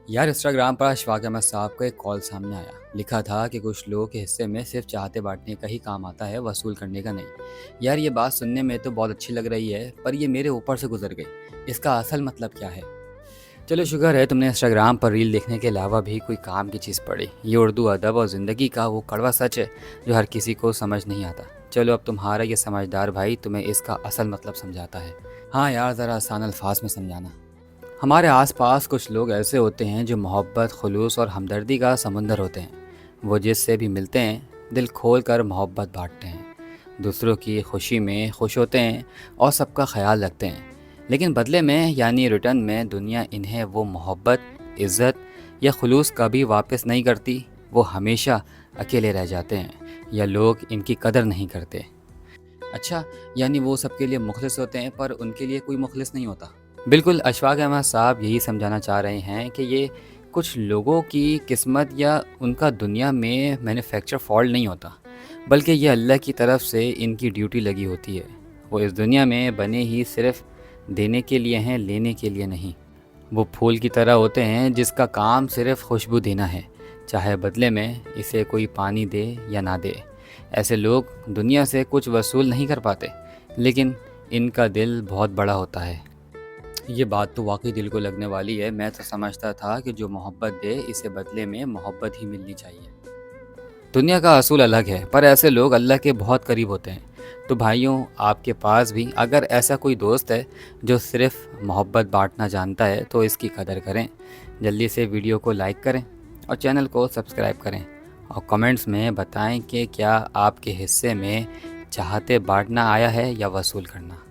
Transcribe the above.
यार इंस्टाग्राम पर अशफाक अहमद साहब का एक कॉल सामने आया। लिखा था कि कुछ लोगों के हिस्से में सिर्फ चाहते बांटने का ही काम आता है, वसूल करने का नहीं। यार ये बात सुनने में तो बहुत अच्छी लग रही है, पर ये मेरे ऊपर से गुजर गई। इसका असल मतलब क्या है? चलो शुक्र है तुमने इंस्टाग्राम पर रील देखने के अलावा भी कोई काम की चीज़ पढ़ी। ये उर्दू अदब और ज़िंदगी का वो कड़वा सच है जो हर किसी को समझ नहीं आता। चलो अब तुम्हारा ये समझदार भाई तुम्हें इसका असल मतलब समझाता है। हाँ यार, ज़रा आसान अल्फाज में समझाना। हमारे आसपास कुछ लोग ऐसे होते हैं जो मोहब्बत, खुलूस और हमदर्दी का समुंदर होते हैं। वो जिससे भी मिलते हैं दिल खोल कर मोहब्बत बांटते हैं, दूसरों की खुशी में खुश होते हैं और सबका ख्याल रखते हैं। लेकिन बदले में यानी रिटर्न में दुनिया इन्हें वो मोहब्बत, इज़्ज़त या खुलूस कभी वापस नहीं करती। वो हमेशा अकेले रह जाते हैं या लोग इनकी कदर नहीं करते। अच्छा, यानी वो सबके लिए मुखलिस होते हैं पर उनके लिए कोई मुखलिस नहीं होता। बिल्कुल, अशफाक अहमद साहब यही समझाना चाह रहे हैं कि ये कुछ लोगों की किस्मत या उनका दुनिया में मैन्युफैक्चर फॉल्ट नहीं होता, बल्कि ये अल्लाह की तरफ से इनकी ड्यूटी लगी होती है। वो इस दुनिया में बने ही सिर्फ देने के लिए हैं, लेने के लिए नहीं। वो फूल की तरह होते हैं जिसका काम सिर्फ खुशबू देना है, चाहे बदले में इसे कोई पानी दे या ना दे। ऐसे लोग दुनिया से कुछ वसूल नहीं कर पाते, लेकिन इनका दिल बहुत बड़ा होता है। ये बात तो वाकई दिल को लगने वाली है। मैं तो समझता था कि जो मोहब्बत दे इसे बदले में मोहब्बत ही मिलनी चाहिए। दुनिया का असूल अलग है, पर ऐसे लोग अल्लाह के बहुत करीब होते हैं। तो भाइयों, आपके पास भी अगर ऐसा कोई दोस्त है जो सिर्फ मोहब्बत बांटना जानता है तो इसकी कदर करें। जल्दी से वीडियो को लाइक करें और चैनल को सब्सक्राइब करें, और कमेंट्स में बताएं कि क्या आपके हिस्से में चाहते बांटना आया है या वसूल करना।